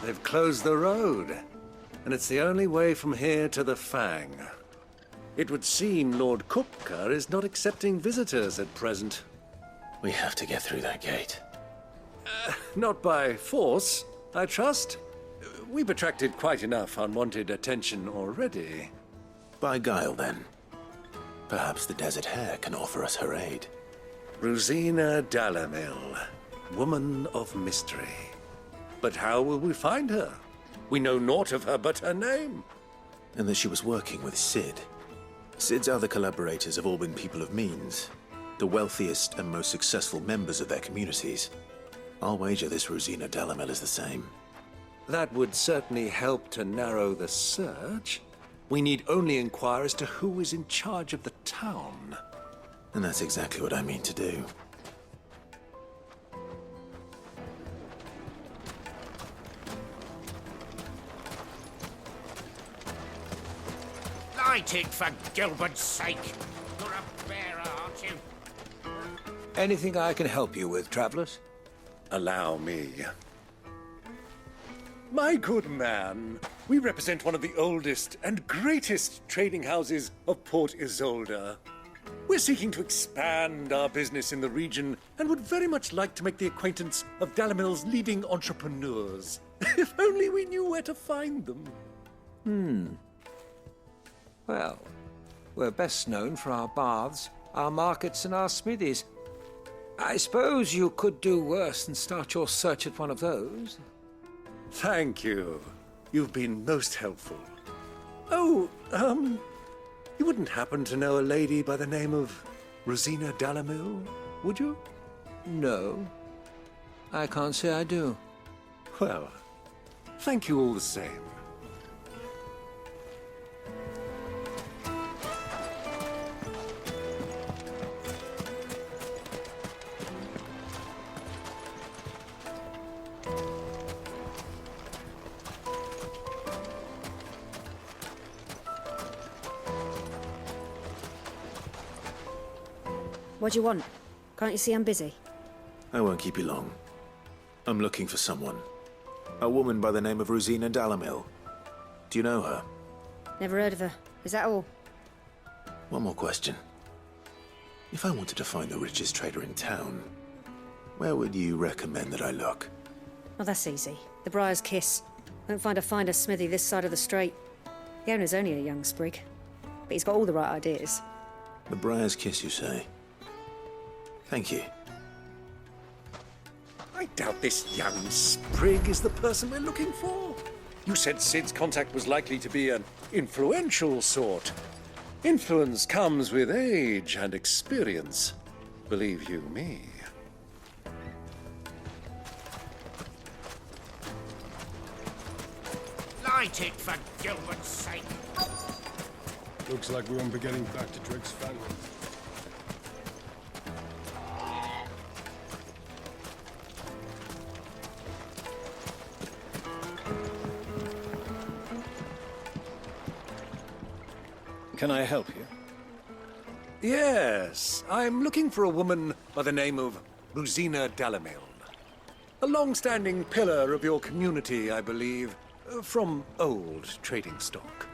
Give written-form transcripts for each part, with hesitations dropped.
They've closed the road, and it's the only way from here to the Fang. It would seem Lord Kupka is not accepting visitors at present. We have to get through that gate. Not by force, I trust. We've attracted quite enough unwanted attention already. By guile, then. Perhaps the Desert Hare can offer us her aid. Rosina Dalamil, woman of mystery. But how will we find her? We know naught of her but her name. And that she was working with Sid. Sid's other collaborators have all been people of means, the wealthiest and most successful members of their communities. I'll wager this Rosina Dalamil is the same. That would certainly help to narrow the search. We need only inquire as to who is in charge of the town. And that's exactly what I mean to do. Light it, for Gilbert's sake! You're a bearer, aren't you? Anything I can help you with, travelers? Allow me. My good man, we represent one of the oldest and greatest trading houses of Port Isolde. We're seeking to expand our business in the region and would very much like to make the acquaintance of Dalamil's leading entrepreneurs. If only we knew where to find them. Well, we're best known for our baths, our markets, and our smithies. I suppose you could do worse than start your search at one of those. Thank you. You've been most helpful. Oh, you wouldn't happen to know a lady by the name of Rosina Dalamil, would you? No, I can't say I do. Well, thank you all the same. What do you want? Can't you see I'm busy? I won't keep you long. I'm looking for someone. A woman by the name of Rosina Dalamil. Do you know her? Never heard of her. Is that all? One more question. If I wanted to find the richest trader in town, where would you recommend that I look? Oh, that's easy. The Briar's Kiss. Won't find a finer smithy this side of the strait. The owner's only a young sprig, but he's got all the right ideas. The Briar's Kiss, you say? Thank you. I doubt this young sprig is the person we're looking for. You said Sid's contact was likely to be an influential sort. Influence comes with age and experience, believe you me. Light it, for Gilbert's sake! Looks like we won't be getting back to Drake's family. Can I help you? Yes, I'm looking for a woman by the name of Rosina Dalamil. A long-standing pillar of your community, I believe, from old trading stock.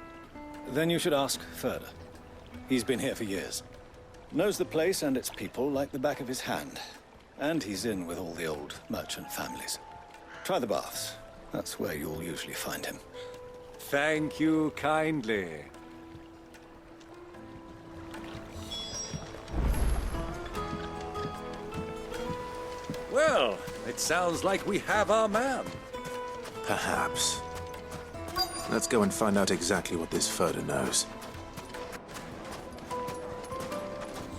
Then you should ask Furder. He's been here for years. Knows the place and its people like the back of his hand. And he's in with all the old merchant families. Try the baths. That's where you'll usually find him. Thank you kindly. Well, it sounds like we have our man. Perhaps. Let's go and find out exactly what this Furder knows.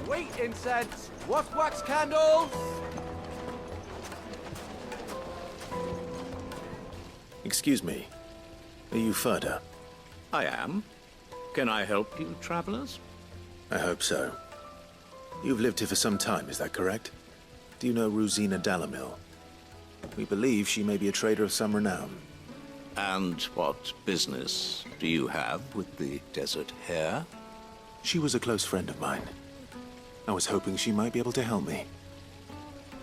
Sweet incense! What wax candles? Excuse me. Are you Furder? I am. Can I help you, travelers? I hope so. You've lived here for some time, is that correct? Do you know Rosina Dalamil? We believe she may be a trader of some renown. And what business do you have with the Desert Hare? She was a close friend of mine. I was hoping she might be able to help me.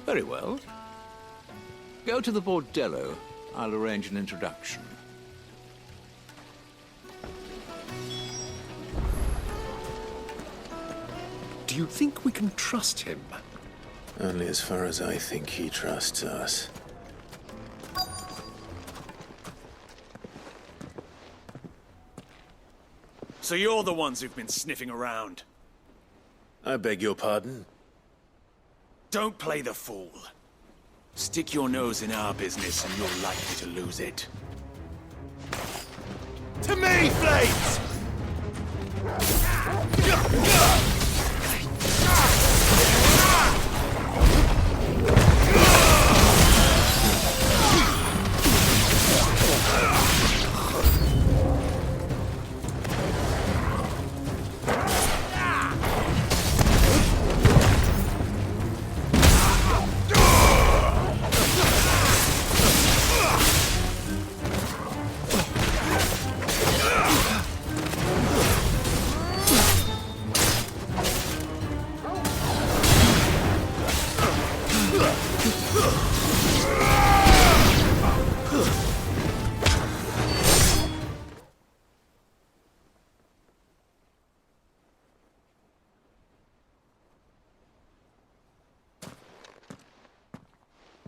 Very well. Go to the bordello I'll arrange an introduction. Do you think we can trust him? Only as far as I think he trusts us. So you're the ones who've been sniffing around. I beg your pardon? Don't play the fool. Stick your nose in our business and you're likely to lose it. To me, Blades!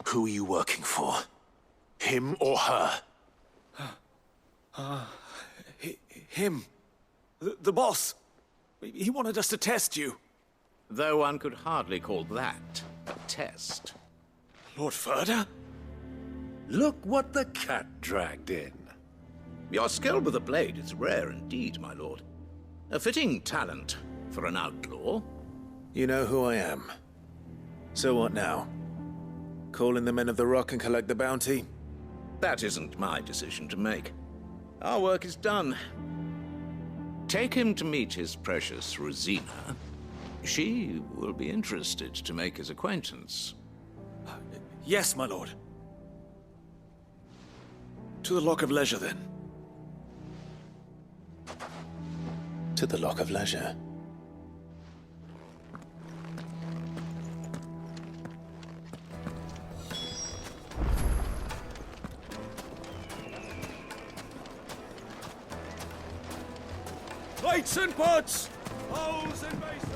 Who are you working for? Him or her? Him. The boss. He wanted us to test you. Though one could hardly call that a test. Lord Ferda? Look what the cat dragged in. Your skill with a blade is rare indeed, my lord. A fitting talent for an outlaw. You know who I am. So what now? Call in the men of the Rock and collect the bounty? That isn't my decision to make. Our work is done. Take him to meet his precious Rosina. She will be interested to make his acquaintance. Yes, my lord. To the Lock of Leisure, then. To the Lock of Leisure. Plates and pots! Bowls and basins!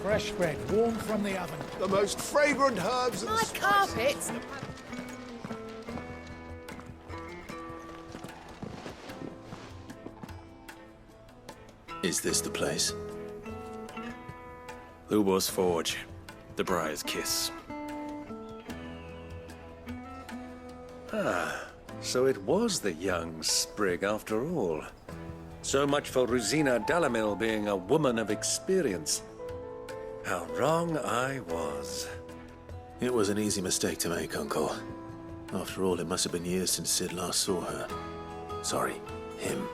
Fresh bread, warm from the oven. The most fragrant herbs and My carpets. Is this the place? Lubor's Forge. The Briar's Kiss. So it was the young sprig after all. So much for Rosina Dalamil being a woman of experience. How wrong I was. It was an easy mistake to make, Uncle. After all, it must have been years since Sid last saw her. Sorry, him.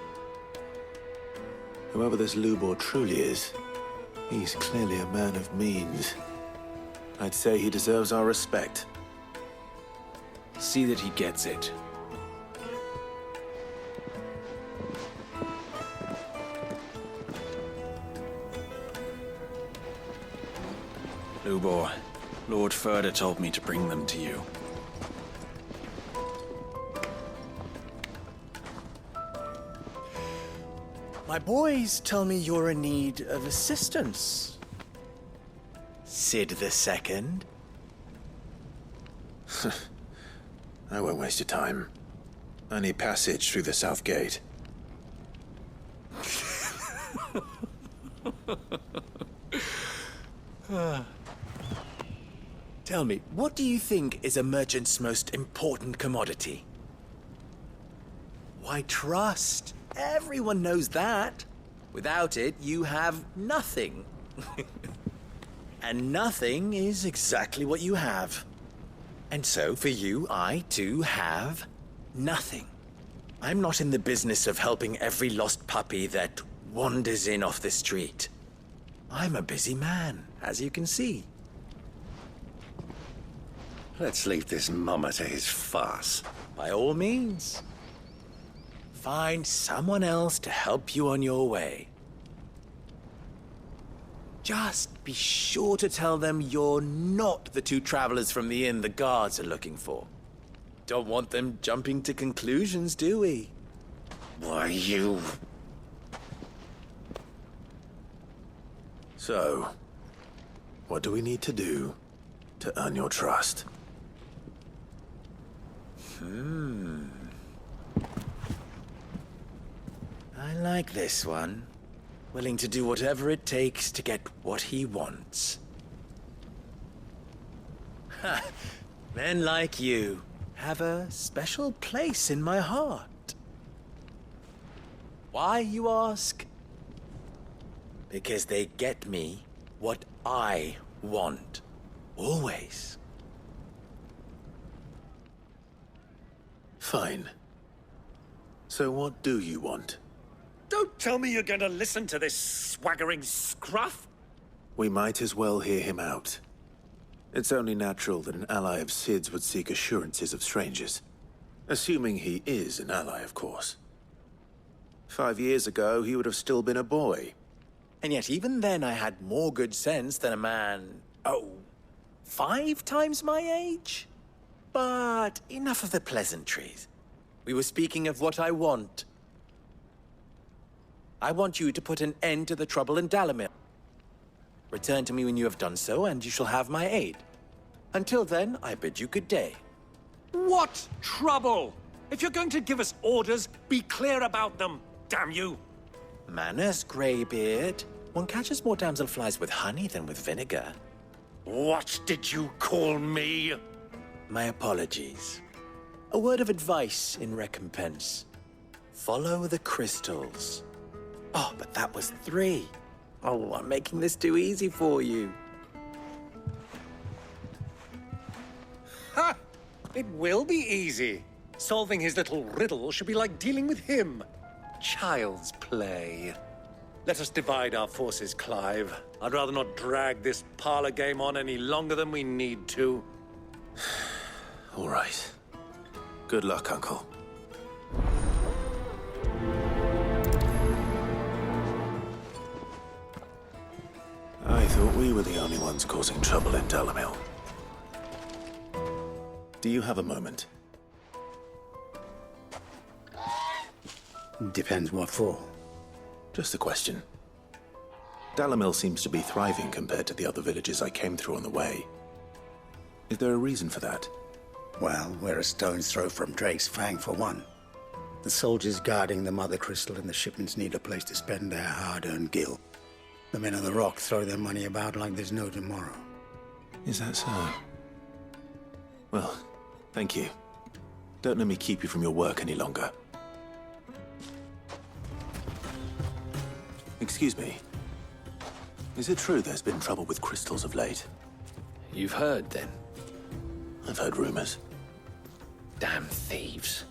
Whoever this Lubor truly is, he's clearly a man of means. I'd say he deserves our respect. See that he gets it. Lubor, Lord Ferda told me to bring them to you. My boys tell me you're in need of assistance. Sid the Second? I won't waste your time. I need passage through the south gate. Tell me, what do you think is a merchant's most important commodity? Why, trust. Everyone knows that. Without it, you have nothing. And nothing is exactly what you have. And so, for you, I, too, have nothing. I'm not in the business of helping every lost puppy that wanders in off the street. I'm a busy man, as you can see. Let's leave this mummer to his farce. By all means. Find someone else to help you on your way. Just be sure to tell them you're not the two travelers from the inn the guards are looking for. Don't want them jumping to conclusions, do we? Why, you... So, what do we need to do to earn your trust? I like this one. Willing to do whatever it takes to get what he wants. Ha! Men like you have a special place in my heart. Why, you ask? Because they get me what I want. Always. Fine. So what do you want? Don't tell me you're going to listen to this swaggering scruff! We might as well hear him out. It's only natural that an ally of Sid's would seek assurances of strangers. Assuming he is an ally, of course. 5 years ago, he would have still been a boy. And yet even then I had more good sense than a man, 5 times my age? But enough of the pleasantries. We were speaking of what I want. I want you to put an end to the trouble in Dalamir. Return to me when you have done so, and you shall have my aid. Until then, I bid you good day. What trouble? If you're going to give us orders, be clear about them, damn you! Manners, Greybeard. One catches more damselflies with honey than with vinegar. What did you call me? My apologies. A word of advice in recompense. Follow the crystals. Oh, but that was 3. Oh, I'm making this too easy for you. Ha! It will be easy. Solving his little riddle should be like dealing with him. Child's play. Let us divide our forces, Clive. I'd rather not drag this parlor game on any longer than we need to. All right. Good luck, Uncle. I thought we were the only ones causing trouble in Dalamil. Do you have a moment? Depends what for. Just a question. Dalamil seems to be thriving compared to the other villages I came through on the way. Is there a reason for that? Well, we're a stone's throw from Drake's Fang, for one. The soldiers guarding the Mother Crystal and the shipments need a place to spend their hard-earned gil. The men of the Rock throw their money about like there's no tomorrow. Is that so? Well, thank you. Don't let me keep you from your work any longer. Excuse me. Is it true there's been trouble with crystals of late? You've heard, then? I've heard rumors. Damn thieves.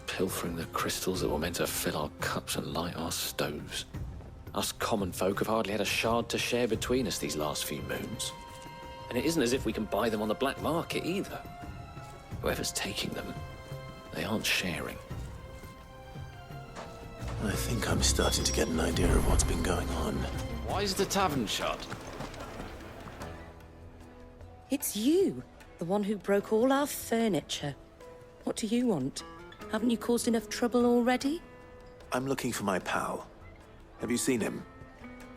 Pilfering the crystals that were meant to fill our cups and light our stoves. Us common folk have hardly had a shard to share between us these last few moons. And it isn't as if we can buy them on the black market either. Whoever's taking them, they aren't sharing. I think I'm starting to get an idea of what's been going on. Why is the tavern shut? It's you, the one who broke all our furniture. What do you want? Haven't you caused enough trouble already? I'm looking for my pal. Have you seen him?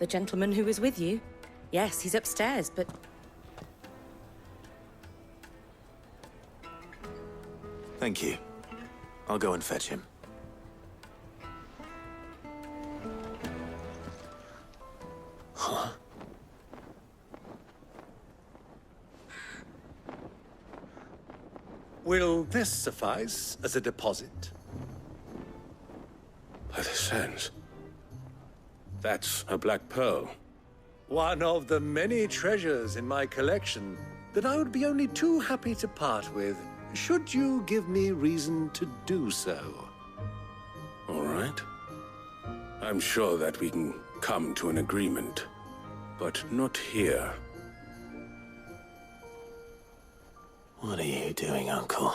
The gentleman who was with you? Yes, he's upstairs, but... Thank you. I'll go and fetch him. Huh? Will this suffice as a deposit? By the sands. That's a black pearl. One of the many treasures in my collection that I would be only too happy to part with, should you give me reason to do so. All right. I'm sure that we can come to an agreement, but not here. What are you doing, Uncle?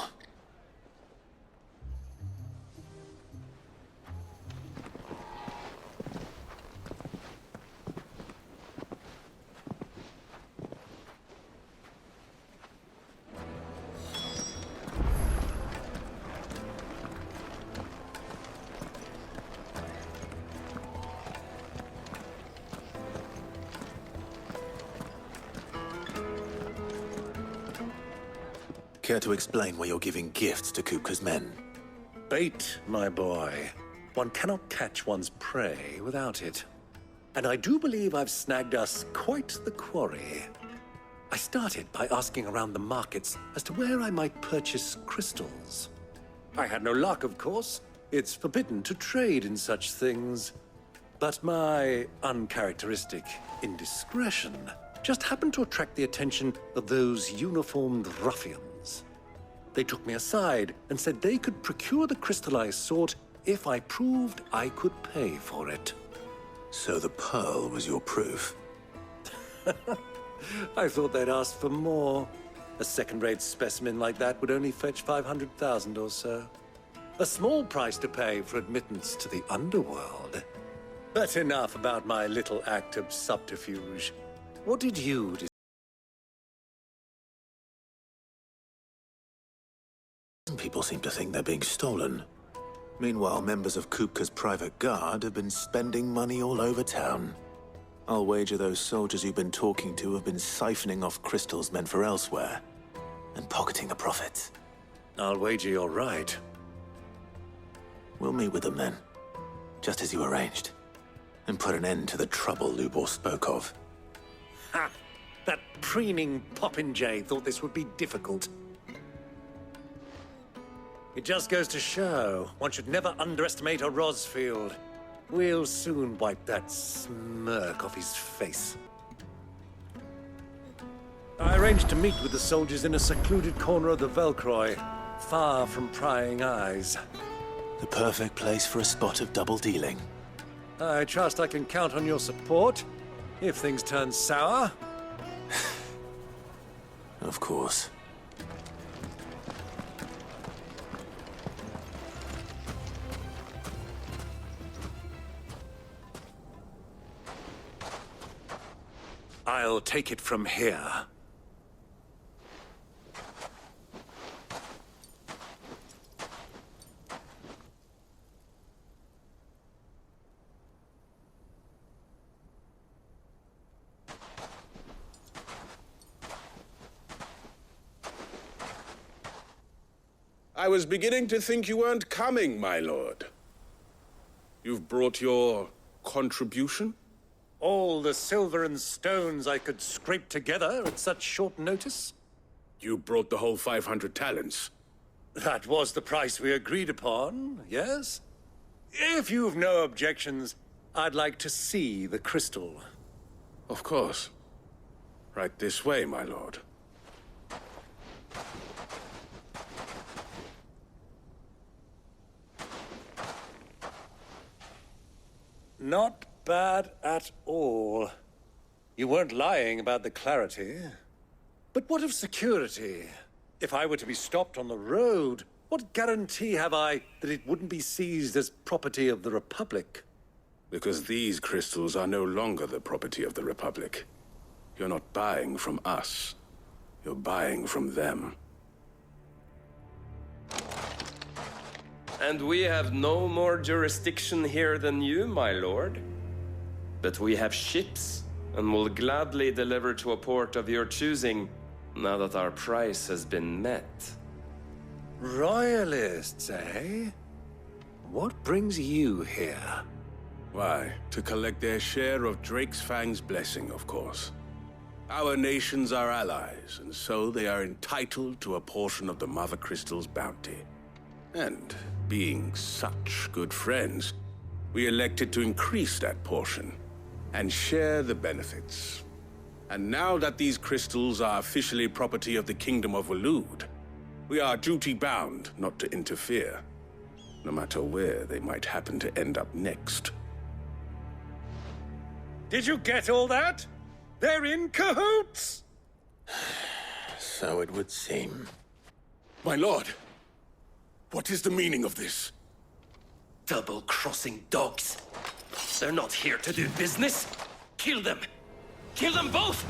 Care to explain why you're giving gifts to Kupka's men? Bait, my boy. One cannot catch one's prey without it. And I do believe I've snagged us quite the quarry. I started by asking around the markets as to where I might purchase crystals. I had no luck, of course. It's forbidden to trade in such things. But my uncharacteristic indiscretion just happened to attract the attention of those uniformed ruffians. They took me aside and said they could procure the crystal I sought if I proved I could pay for it. So the pearl was your proof? I thought they'd asked for more. A second-rate specimen like that would only fetch 500,000 or so. A small price to pay for admittance to the underworld. But enough about my little act of subterfuge. What did you decide? Some people seem to think they're being stolen. Meanwhile, members of Kupka's private guard have been spending money all over town. I'll wager those soldiers you've been talking to have been siphoning off crystals meant for elsewhere, and pocketing the profits. I'll wager you're right. We'll meet with them then, just as you arranged, and put an end to the trouble Lubor spoke of. Ha! That preening popinjay thought this would be difficult. It just goes to show, one should never underestimate a Rosfield. We'll soon wipe that smirk off his face. I arranged to meet with the soldiers in a secluded corner of the Velcroy, far from prying eyes. The perfect place for a spot of double dealing. I trust I can count on your support, if things turn sour. Of course. I'll take it from here. I was beginning to think you weren't coming, my lord. You've brought your contribution? All the silver and stones I could scrape together at such short notice? You brought the whole 500 talents. That was the price we agreed upon, yes? If you've no objections, I'd like to see the crystal. Of course. Right this way, my lord. Not bad at all. You weren't lying about the clarity. But what of security? If I were to be stopped on the road, what guarantee have I that it wouldn't be seized as property of the Republic? Because these crystals are no longer the property of the Republic. You're not buying from us. You're buying from them. And we have no more jurisdiction here than you, my lord. But we have ships, and will gladly deliver to a port of your choosing, now that our price has been met. Royalists, eh? What brings you here? Why, to collect their share of Drake's Fang's blessing, of course. Our nations are allies, and so they are entitled to a portion of the Mother Crystal's bounty. And, being such good friends, we elected to increase that portion and share the benefits. And now that these crystals are officially property of the Kingdom of Waloed, we are duty-bound not to interfere, no matter where they might happen to end up next. Did you get all that? They're in cahoots! So it would seem. My lord, what is the meaning of this? Double-crossing dogs. They're not here to do business. Kill them! Kill them both!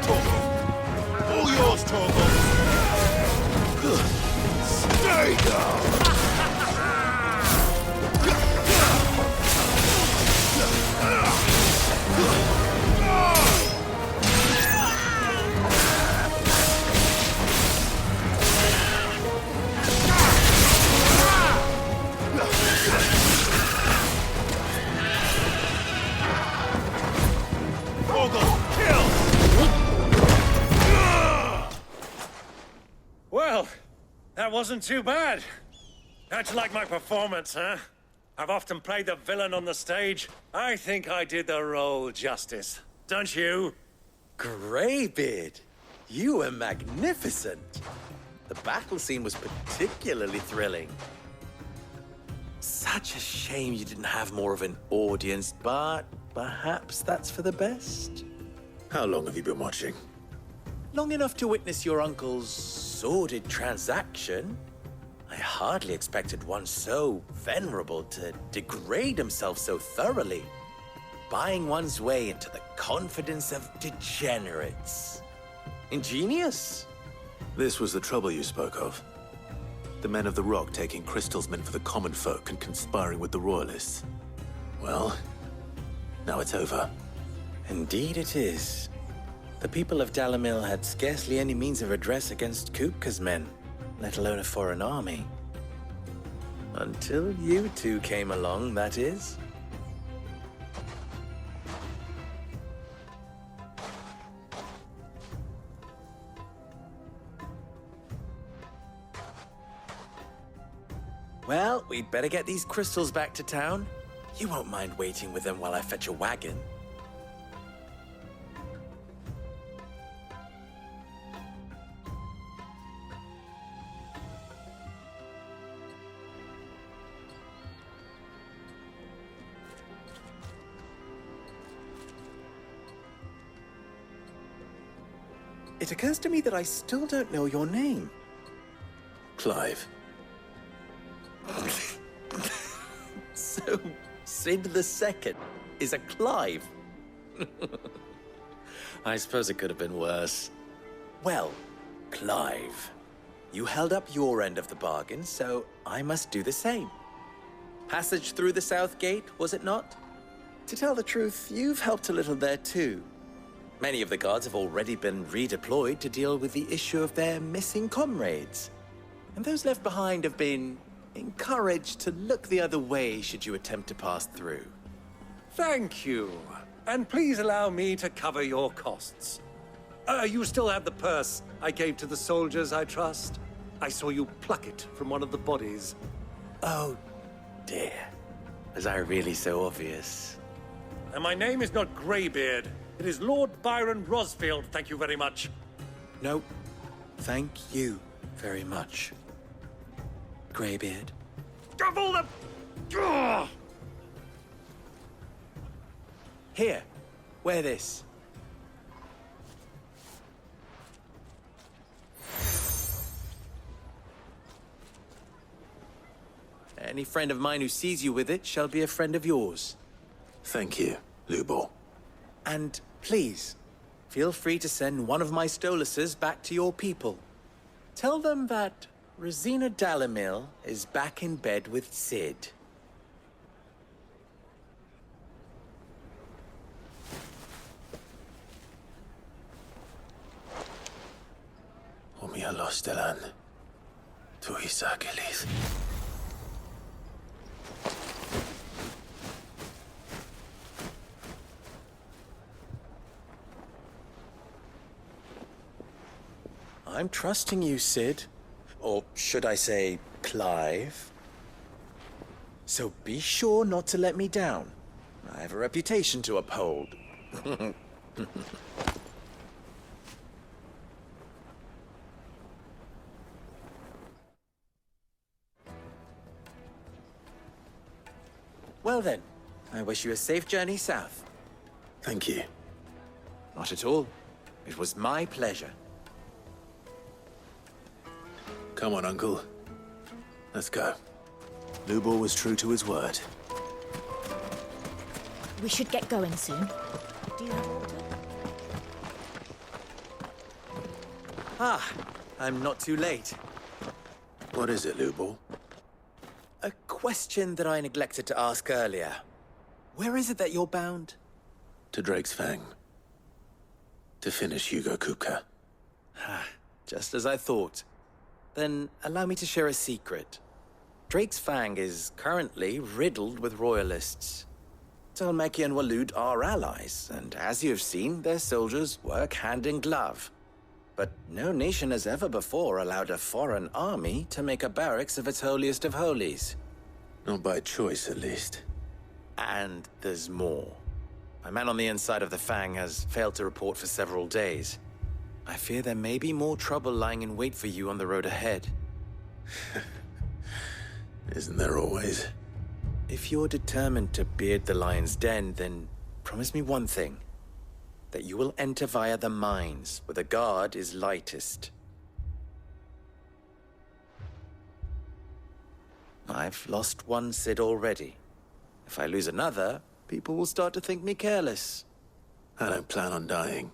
Torgal! All yours, Torgal! Stay down! Well, that wasn't too bad. How'd you like my performance, huh? I've often played the villain on the stage. I think I did the role justice. Don't you? Greybeard, you were magnificent. The battle scene was particularly thrilling. Such a shame you didn't have more of an audience, but perhaps that's for the best. How long have you been watching? Long enough to witness your uncle's sordid transaction. I hardly expected one so venerable to degrade himself so thoroughly, buying one's way into the confidence of degenerates. Ingenious. This was the trouble you spoke of. The men of the Rock taking crystals meant for the common folk and conspiring with the Royalists. Well, now it's over. Indeed it is. The people of Dalamil had scarcely any means of redress against Kupka's men, let alone a foreign army. Until you two came along, that is. Well, we'd better get these crystals back to town. You won't mind waiting with them while I fetch a wagon. It occurs to me that I still don't know your name. Clive. So, Sid the Second is a Clive. I suppose it could have been worse. Well, Clive, you held up your end of the bargain, so I must do the same. Passage through the South Gate, was it not? To tell the truth, you've helped a little there too. Many of the guards have already been redeployed to deal with the issue of their missing comrades. And those left behind have been encouraged to look the other way should you attempt to pass through. Thank you. And please allow me to cover your costs. You still have the purse I gave to the soldiers, I trust? I saw you pluck it from one of the bodies. Oh, dear. Was I really so obvious? And my name is not Greybeard. It is Lord Byron Rosfield, thank you very much. No, thank you very much. Greybeard. Of all the... Ugh! Here, wear this. Any friend of mine who sees you with it shall be a friend of yours. Thank you, Lubor. And please, feel free to send one of my Stoluses back to your people. Tell them that Rosina Dalamil is back in bed with Sid. Omia Lostelan. Tuisa Kelis. I'm trusting you, Sid. Or should I say, Clive? So be sure not to let me down. I have a reputation to uphold. Well then, I wish you a safe journey south. Thank you. Not at all. It was my pleasure. Come on, Uncle. Let's go. Lubor was true to his word. We should get going soon. Do you have water? Ah, I'm not too late. What is it, Lubor? A question that I neglected to ask earlier. Where is it that you're bound? To Drake's Fang. To finish Hugo Kupka. Just as I thought. Then allow me to share a secret. Drake's Fang is currently riddled with royalists. Talmeki and Walud are allies, and as you have seen, their soldiers work hand in glove. But no nation has ever before allowed a foreign army to make a barracks of its holiest of holies. Not by choice, at least. And there's more. My man on the inside of the Fang has failed to report for several days. I fear there may be more trouble lying in wait for you on the road ahead. Isn't there always? If you're determined to beard the lion's den, then promise me one thing. That you will enter via the mines, where the guard is lightest. I've lost one Cid already. If I lose another, people will start to think me careless. I don't plan on dying.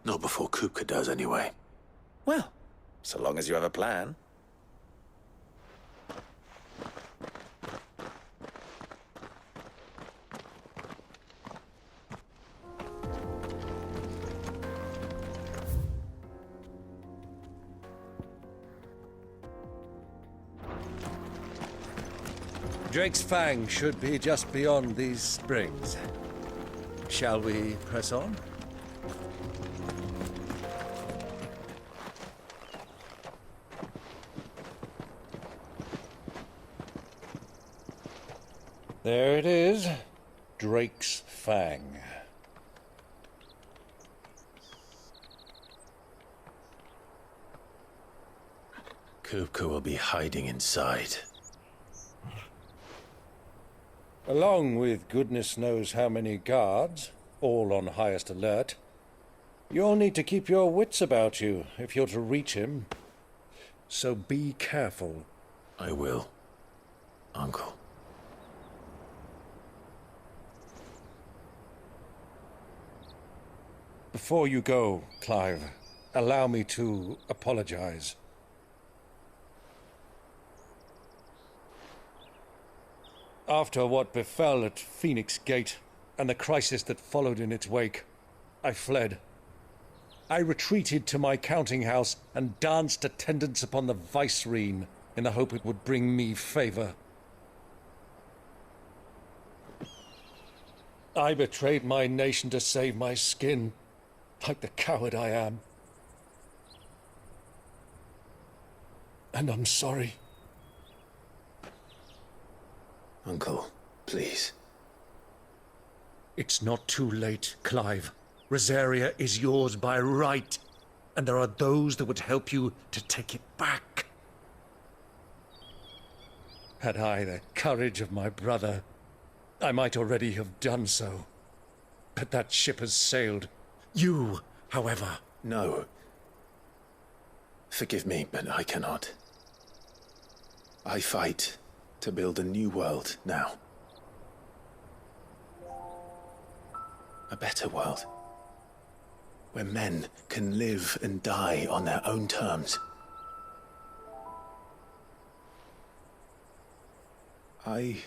Not before Kupka does, anyway. Well, so long as you have a plan. Drake's Fang should be just beyond these springs. Shall we press on? There it is. Drake's Fang. Kupka will be hiding inside. Along with goodness knows how many guards, all on highest alert. You'll need to keep your wits about you if you're to reach him. So be careful. I will, Uncle. Before you go, Clive, allow me to apologize. After what befell at Phoenix Gate and the crisis that followed in its wake, I fled. I retreated to my counting house and danced attendance upon the vicereine in the hope it would bring me favor. I betrayed my nation to save my skin, like the coward I am. And I'm sorry. Uncle, please. It's not too late, Clive. Rosaria is yours by right, and there are those that would help you to take it back. Had I the courage of my brother, I might already have done so. But that ship has sailed. You, however... No. Forgive me, but I cannot. I fight to build a new world now. A better world. Where men can live and die on their own terms. I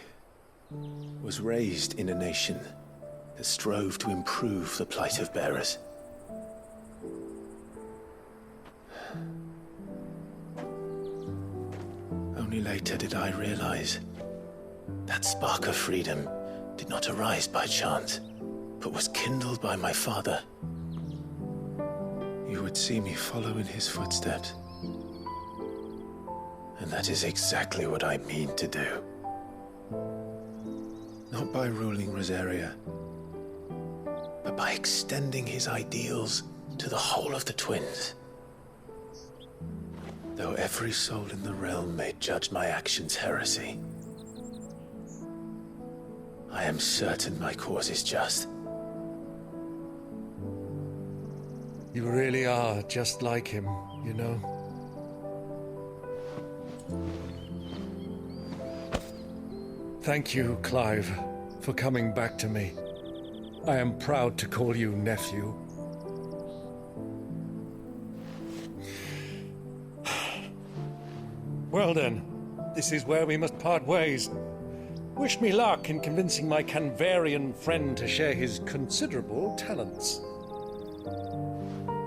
was raised in a nation that strove to improve the plight of bearers. Only later did I realize that spark of freedom did not arise by chance, but was kindled by my father. You would see me follow in his footsteps. And that is exactly what I mean to do. Not by ruling Rosaria, but by extending his ideals to the whole of the twins. Though every soul in the realm may judge my actions heresy, I am certain my cause is just. You really are just like him, you know? Thank you, Clive, for coming back to me. I am proud to call you nephew. Well then, this is where we must part ways. Wish me luck in convincing my Canvarian friend to share his considerable talents.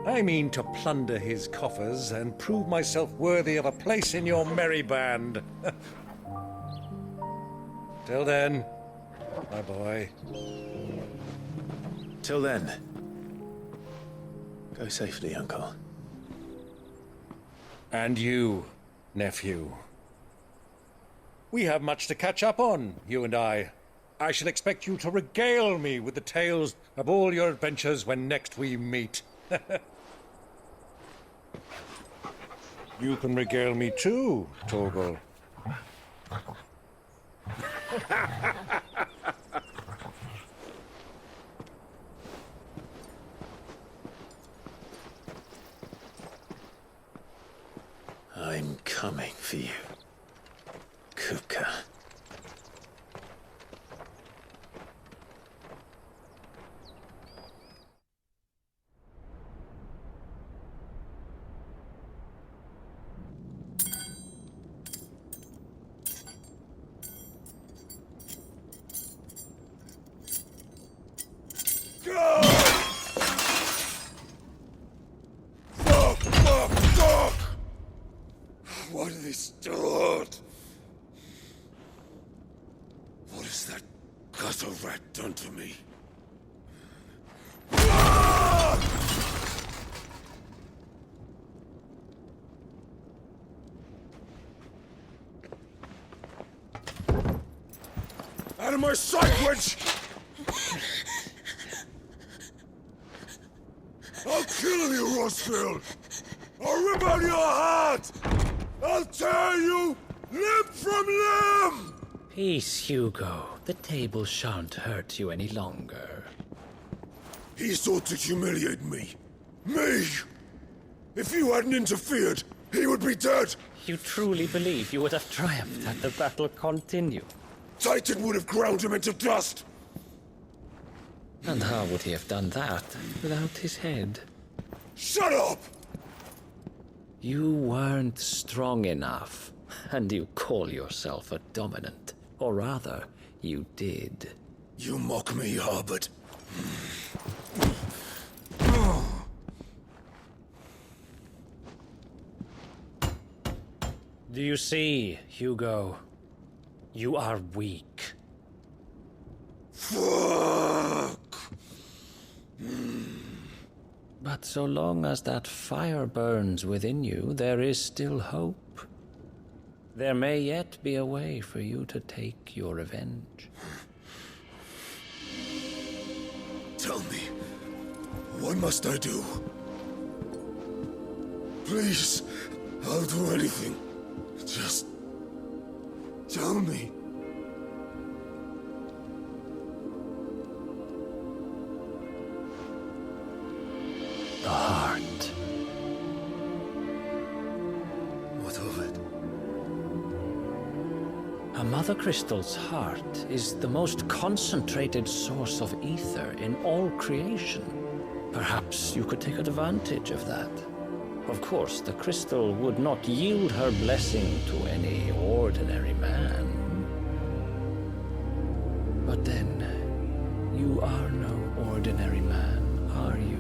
I mean to plunder his coffers and prove myself worthy of a place in your merry band. Till then, my boy. Till then, go safely, Uncle. And you, nephew. We have much to catch up on, you and I. I shall expect you to regale me with the tales of all your adventures when next we meet. You can regale me too, Torgal. I'm coming for you, Kupka. What have they stored? What has that gutter rat done to me? Out of my sight, witch! I'll kill you, Rossfield! I'll rip out your heart! I'll tear you limb from limb! Peace, Hugo. The table shan't hurt you any longer. He sought to humiliate me. Me! If you hadn't interfered, he would be dead! You truly believe you would have triumphed had the battle continued? Titan would have ground him into dust! And how would he have done that without his head? Shut up! You weren't strong enough, and you call yourself a dominant. Or rather, you did. You mock me, Harbert. Do you see, Hugo? You are weak. Fuck! But so long as that fire burns within you, there is still hope. There may yet be a way for you to take your revenge. Tell me, what must I do? Please, I'll do anything. Just tell me. The heart. What of it? A mother crystal's heart is the most concentrated source of ether in all creation. Perhaps you could take advantage of that. Of course, the crystal would not yield her blessing to any ordinary man. But then, you are no ordinary man, are you,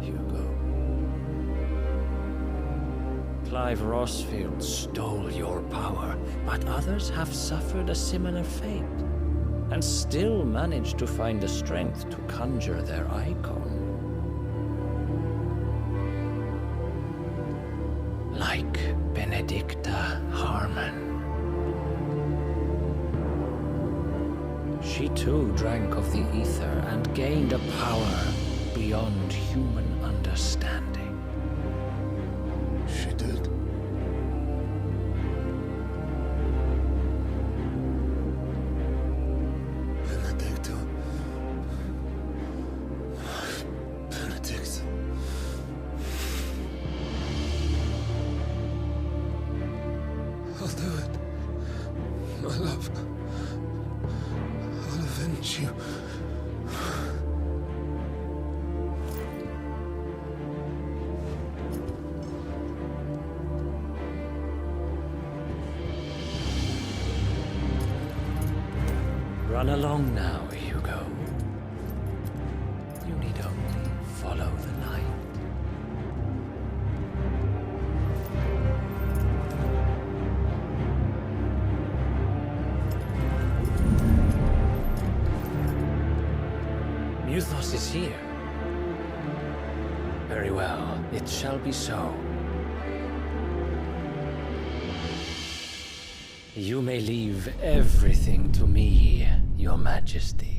Hugo? Clive Rossfield stole your power, but others have suffered a similar fate, and still managed to find the strength to conjure their icon. Like Benedicta Harmon. She too drank of the ether and gained a power beyond human understanding. She did. Benedicta. Benedict. I'll do it. My love. I'll avenge you. Run along now, Hugo. You need only follow the light. Muthos is here. Very well, it shall be so. You may leave everything to me, Your Majesty.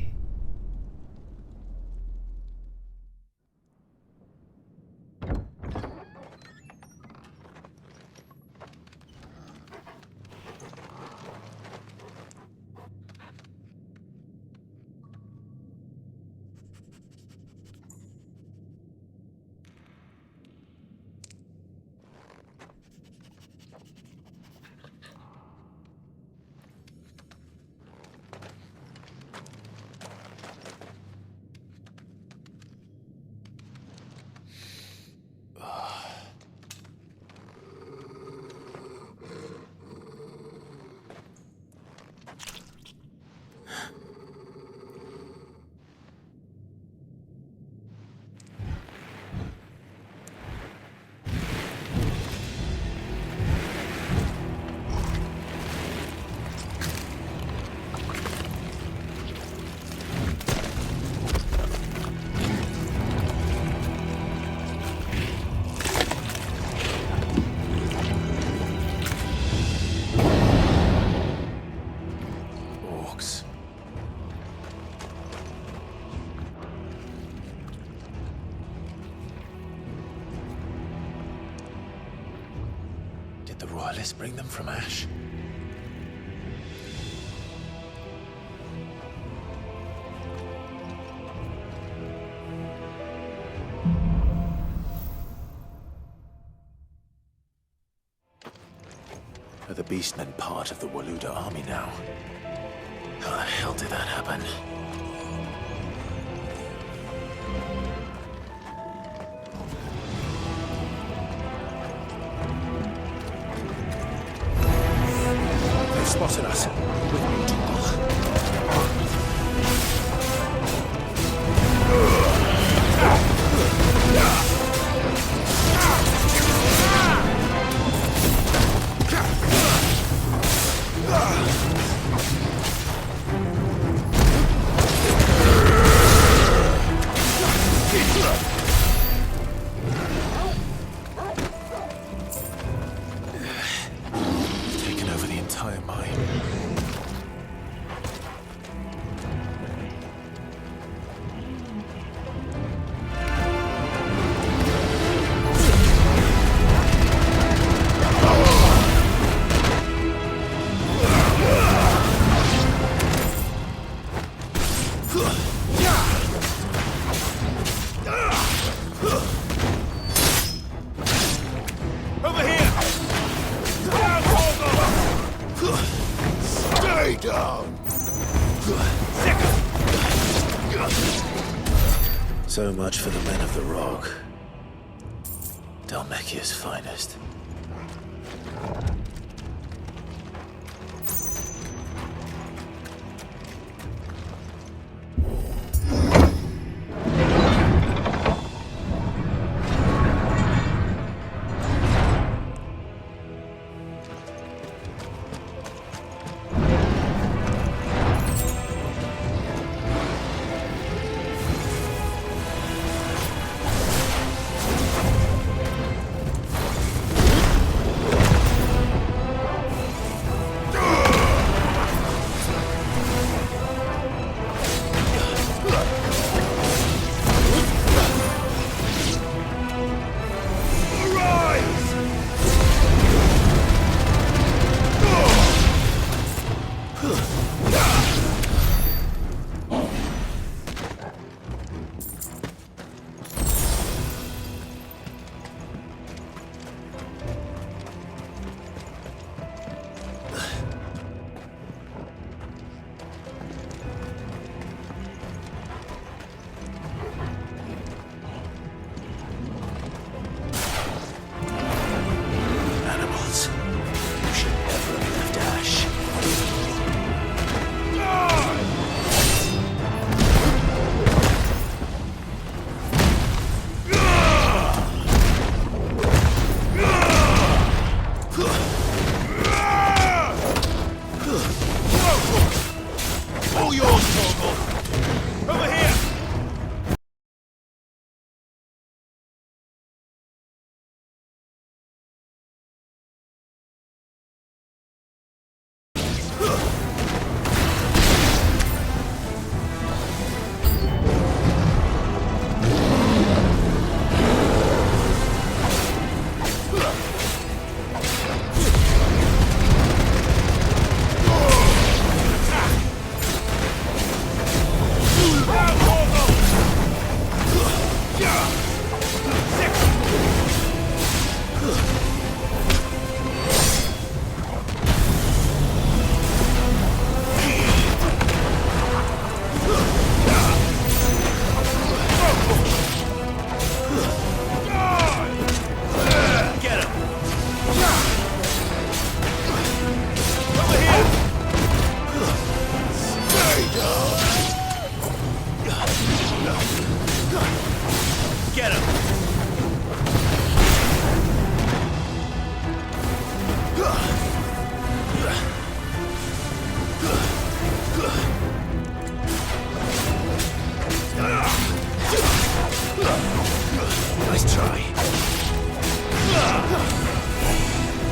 Did the royalists bring them from Ash? Are the beastmen part of the Waluda army now? How the hell did that happen? They've spotted us. With me, taken over the entire mine. Over here! Down, Holger! Stay down! So much for the men of the Rock. Dalmekia's finest.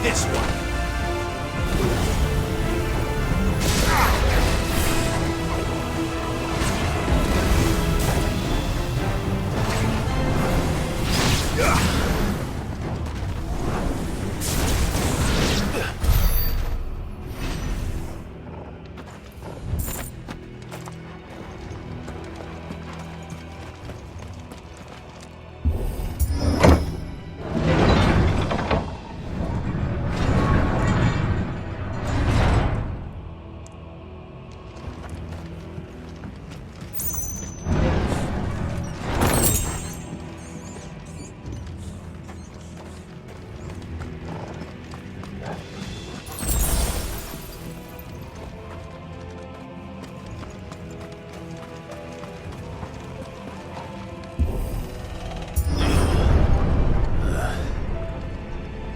this one.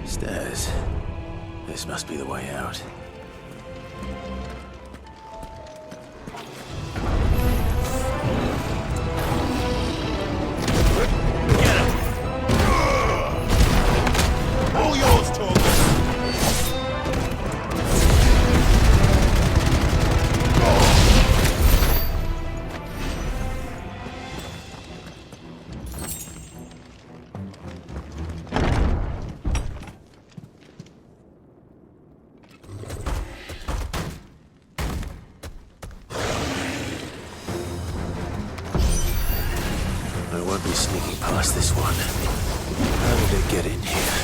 Stairs. This must be the way out. All yours, Torgal. I won't be sneaking past this one. How did it get in here?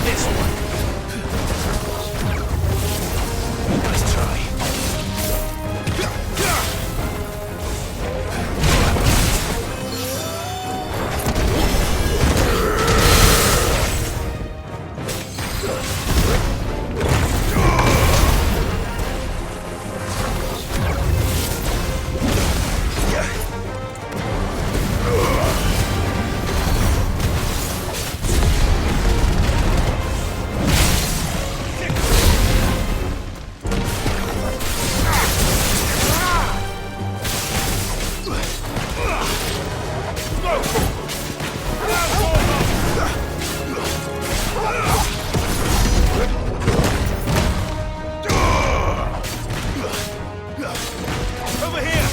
This one. Nice try. Over here!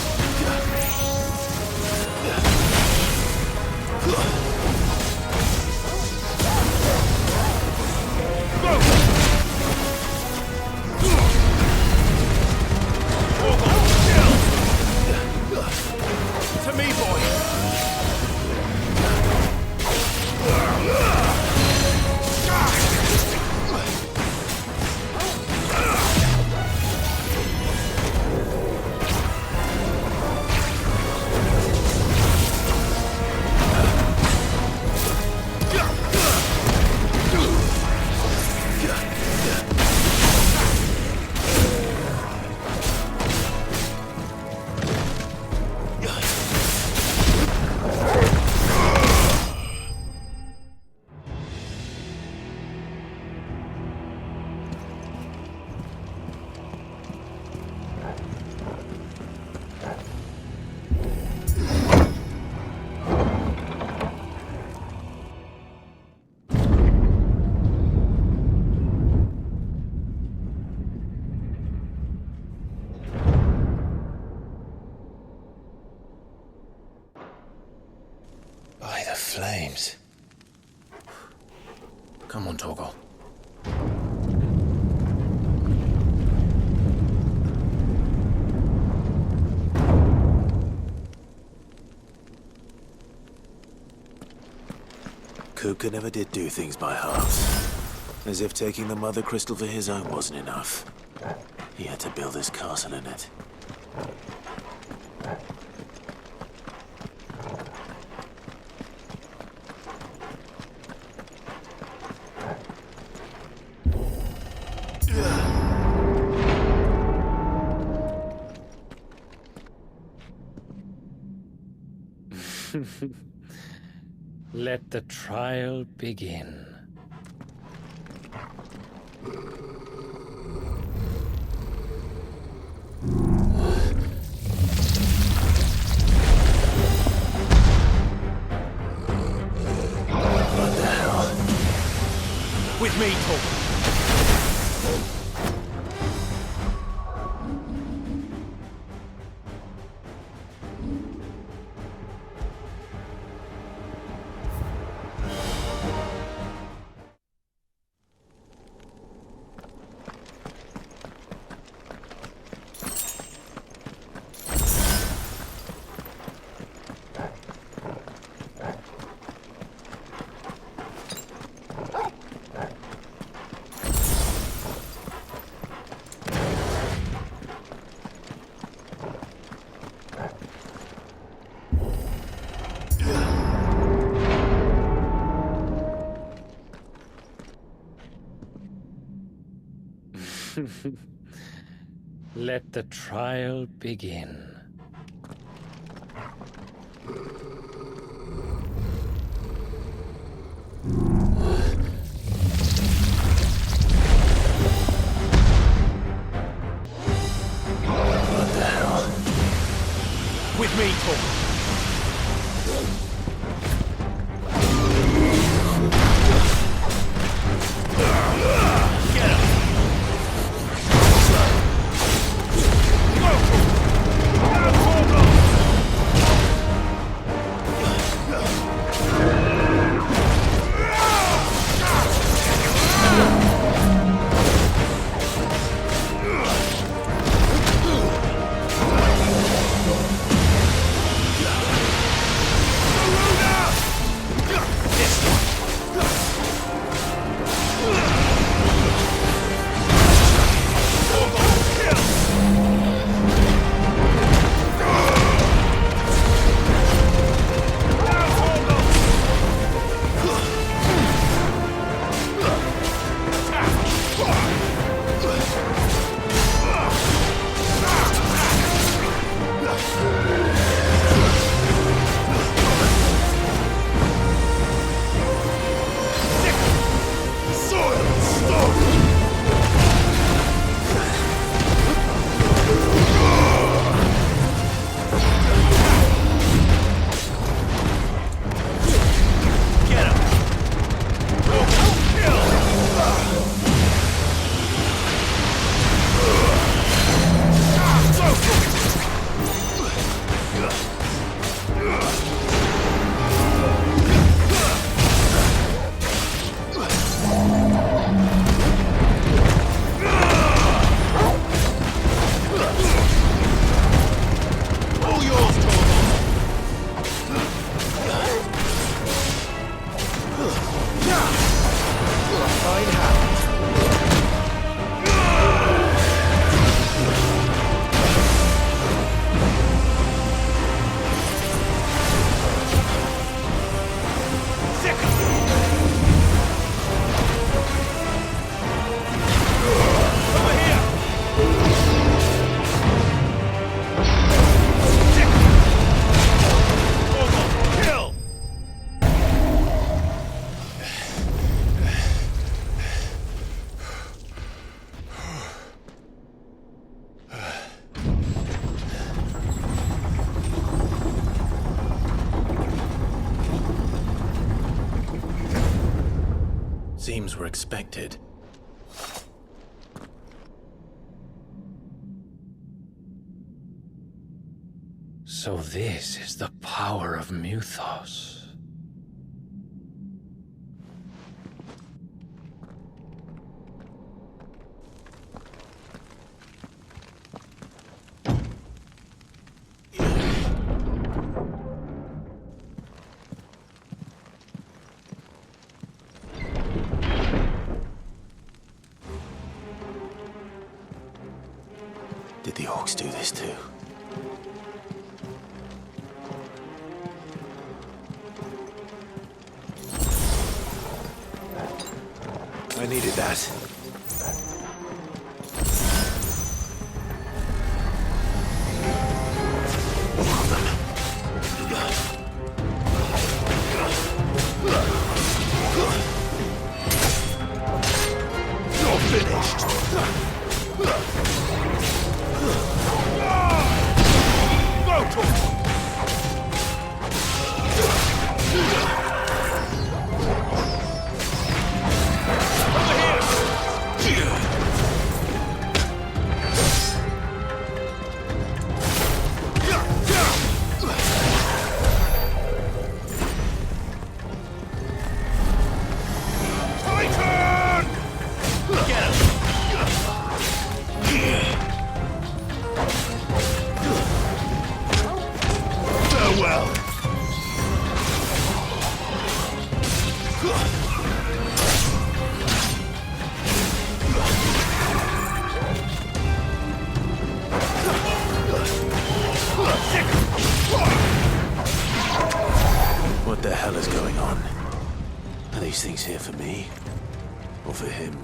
To me, boy! By the flames. Come on, Torgal. Kupka never did do things by halves. As if taking the Mother Crystal for his own wasn't enough. He had to build his castle in it. Let the trial begin. me talk. Let the trial begin. What the hell? With me talk. Seems we're expected. So this is the power of Mythos. Did the orcs do this too? I needed that. You're finished! Go to him! Over here! these things here for me? Or for him?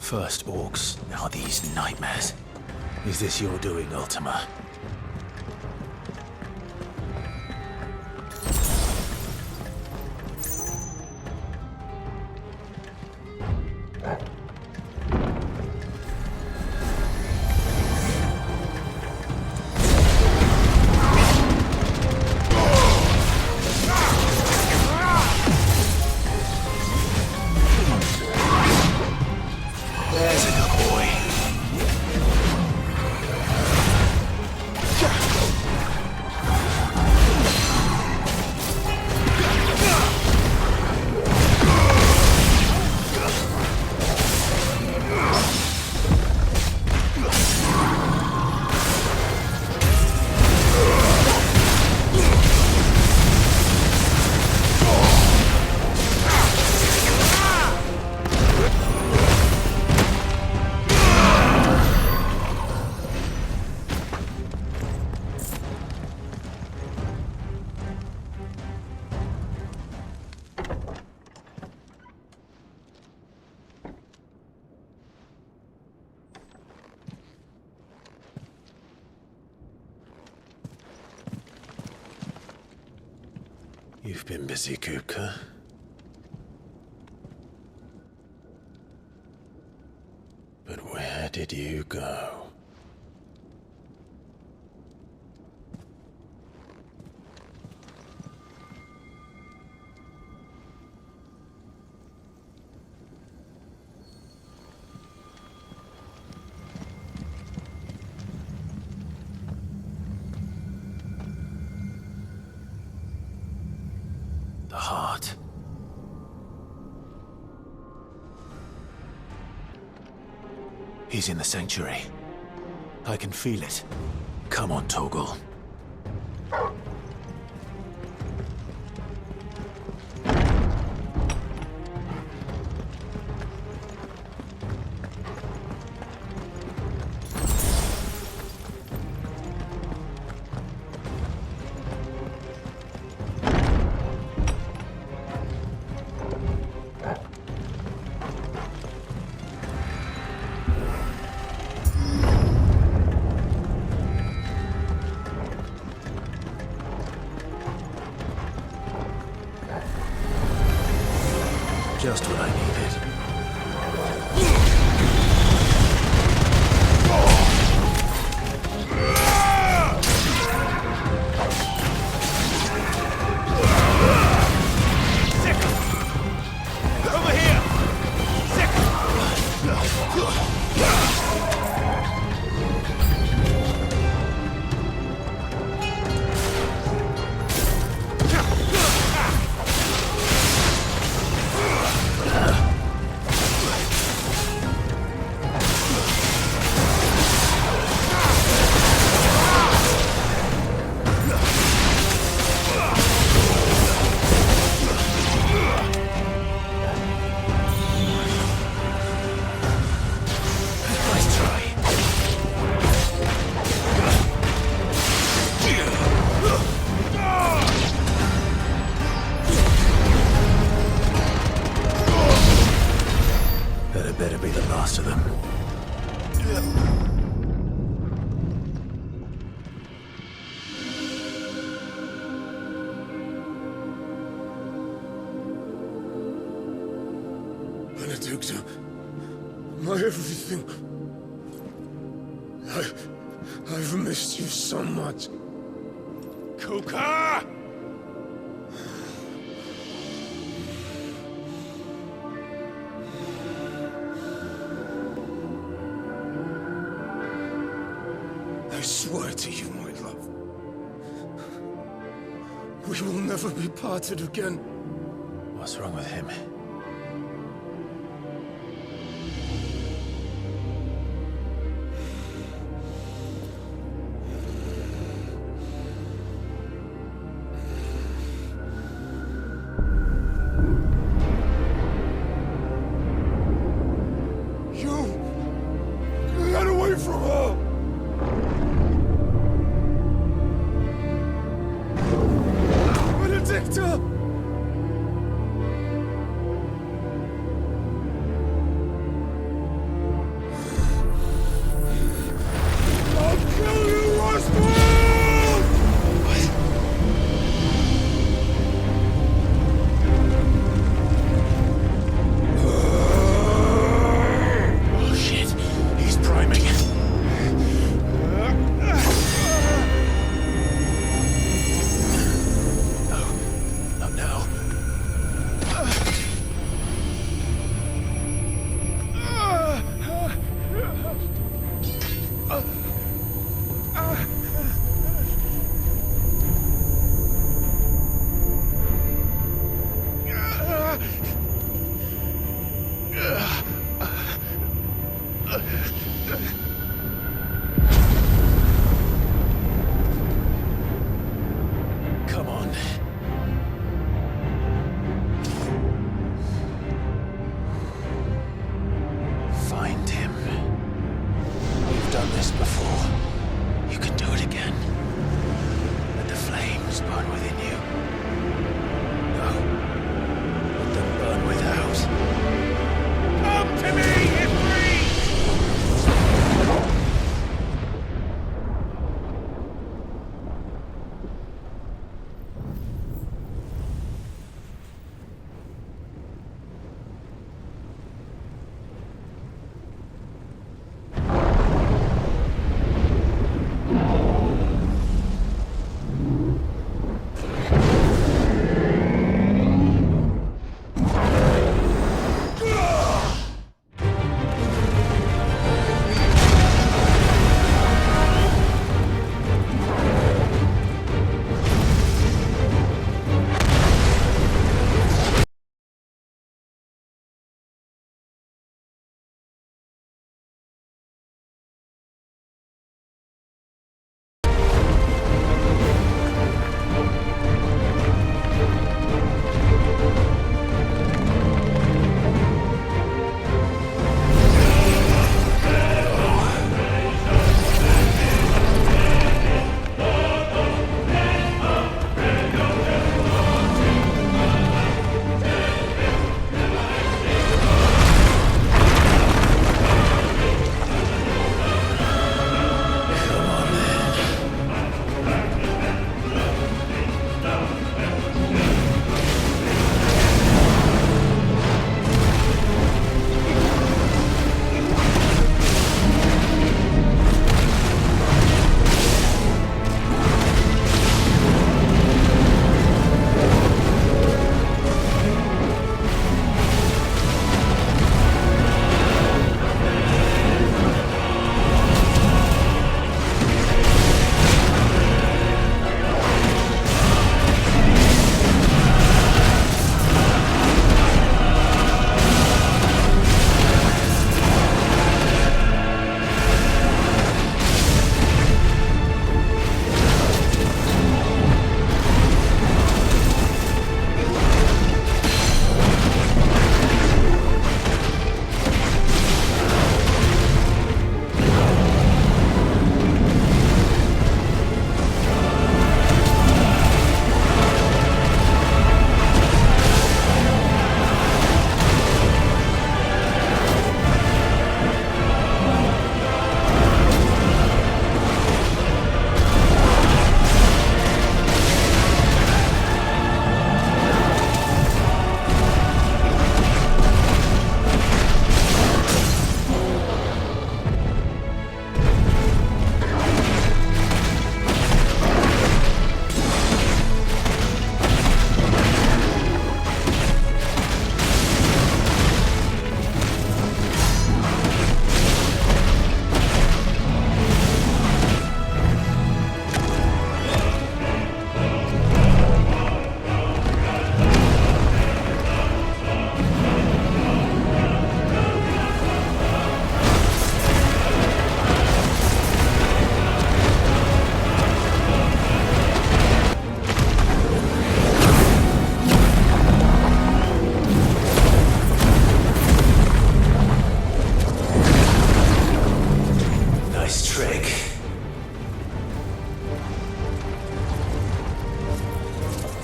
First orcs, now these nightmares. Is this your doing, Ultima? There's a good boy. You've been busy, Kupka. But where did you go? The heart. He's in the sanctuary. I can feel it. Come on, Torgal. Just what I needed. Over here! Sick! Benedicta. My everything. I've missed you so much. Kupka! I swear to you, my love, we will never be parted again. What's wrong with him? Get away from her! Benedicta!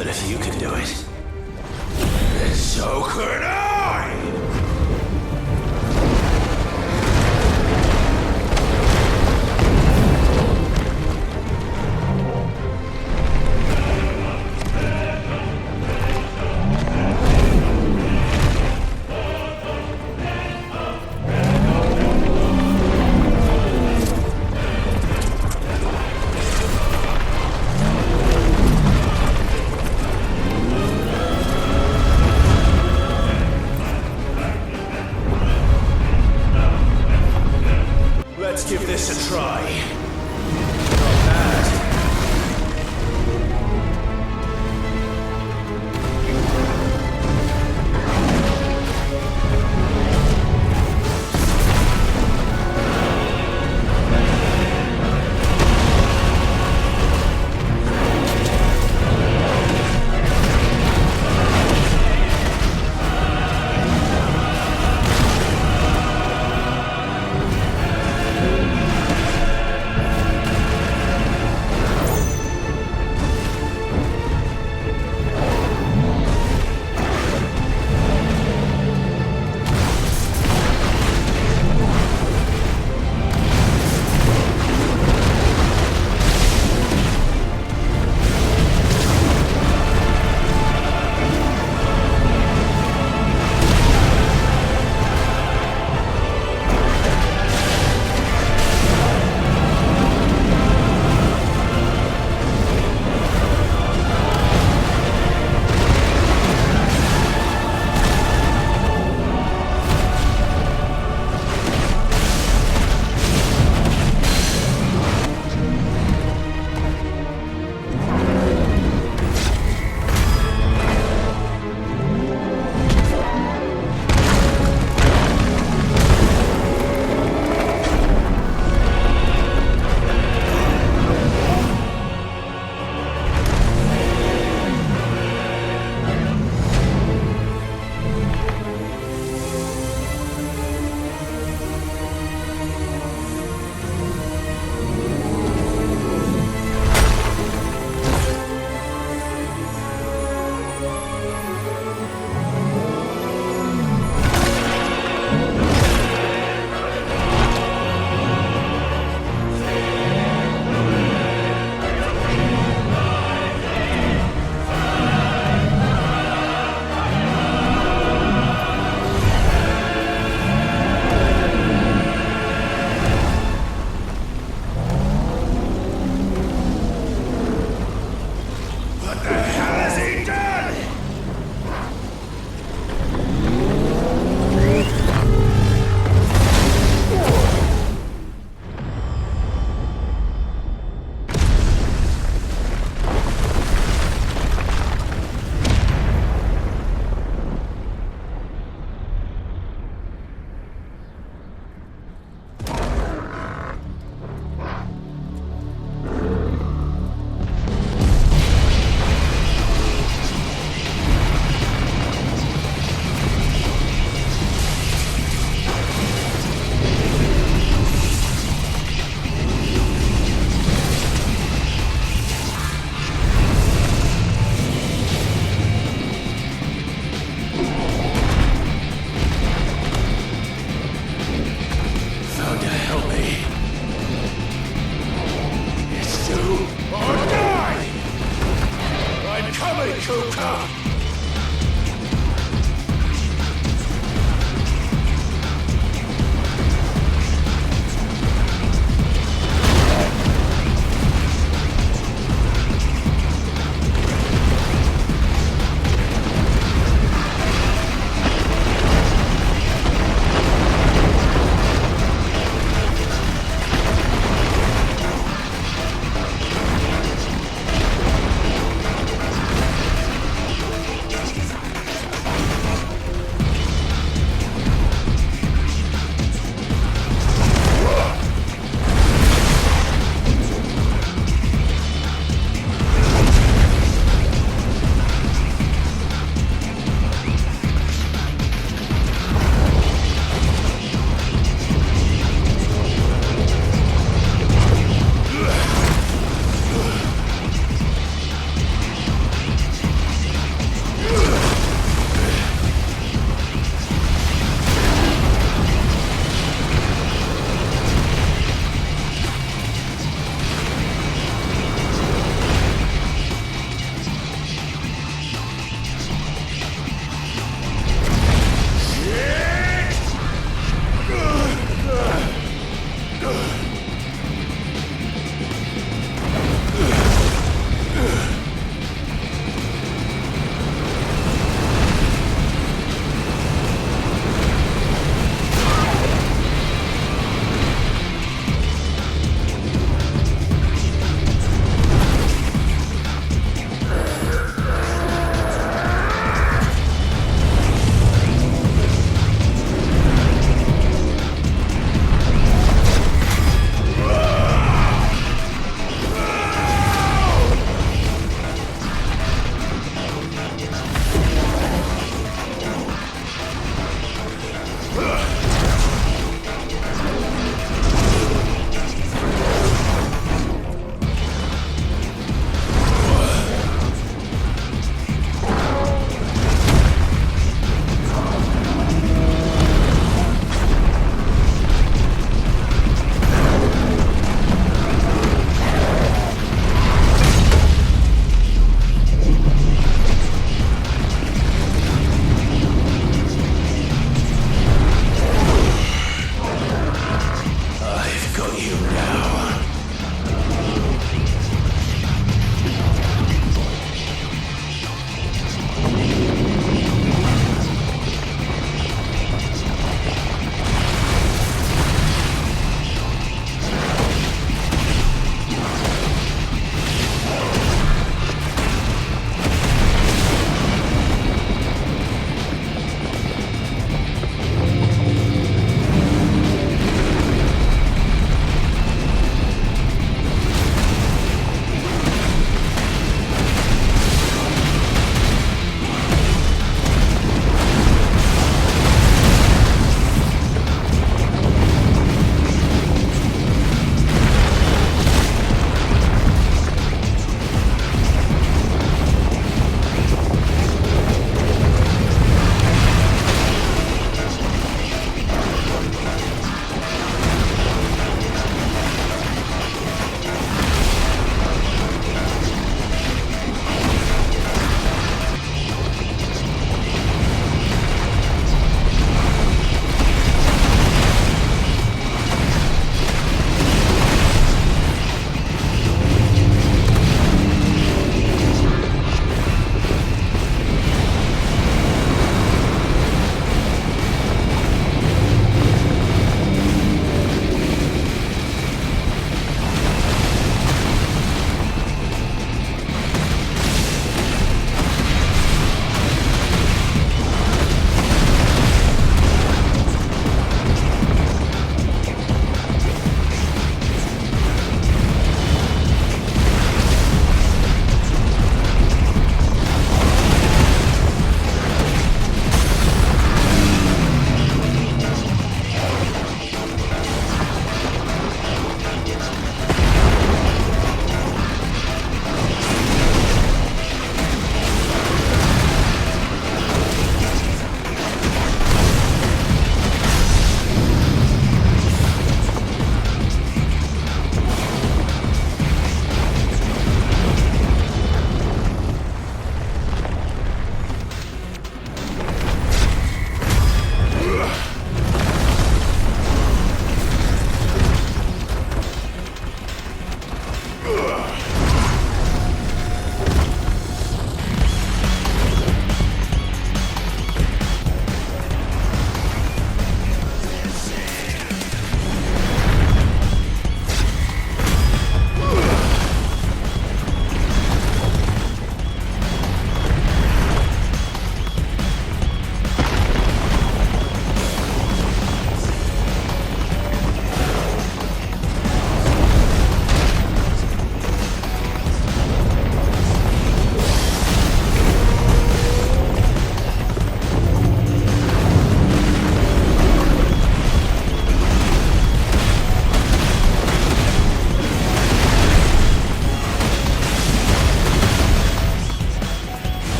But if you can do it, then so could I! Let's give this a try. Not bad.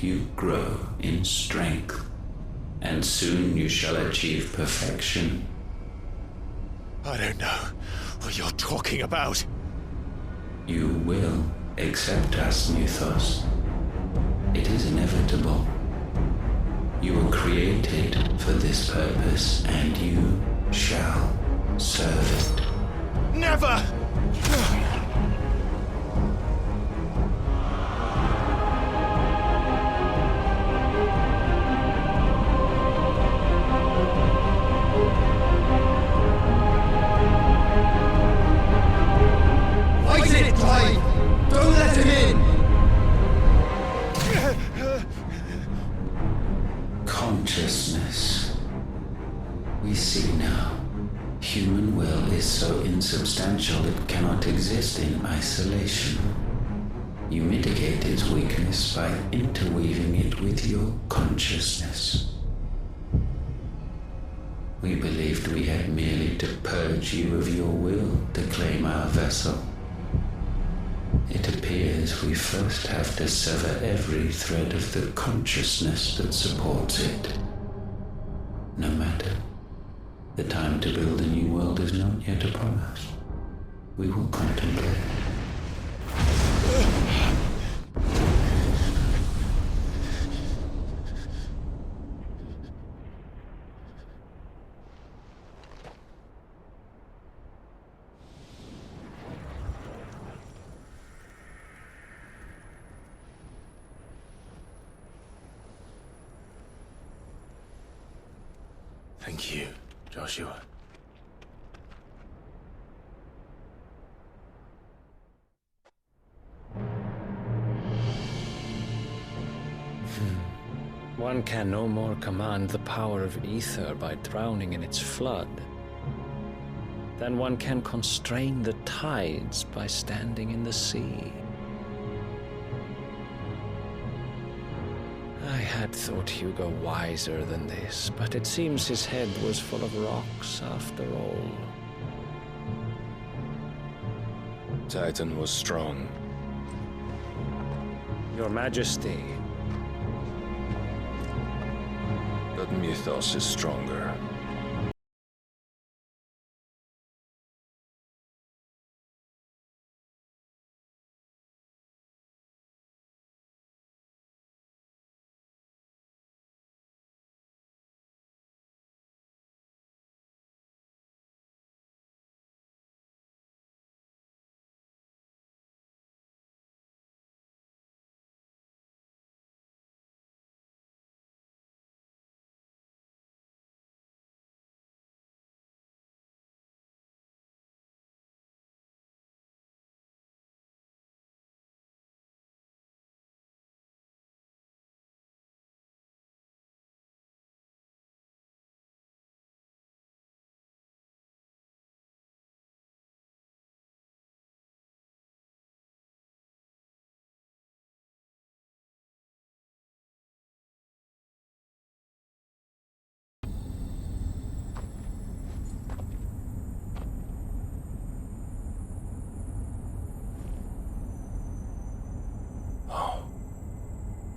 you grow in strength, and soon you shall achieve perfection. I don't know what you're talking about. You will accept us, Mythos. It is inevitable. You were created for this purpose, and you shall serve it. Never! Fight it, Clive! Don't let him in! Consciousness. We see now. Human will is so insubstantial it cannot exist in isolation. You mitigate its weakness by interweaving it with your consciousness. We believed we had merely to purge you of your will to claim our vessel. It appears we first have to sever every thread of the consciousness that supports it. No matter. The time to build a new world is not yet upon us. We will contemplate. Thank you, Joshua. One can no more command the power of ether by drowning in its flood than one can constrain the tides by standing in the sea. I had thought Hugo wiser than this, but it seems his head was full of rocks after all. Titan was strong. Your Majesty. But Mythos is stronger.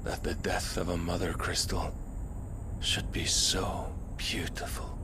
That the death of a mother crystal should be so beautiful.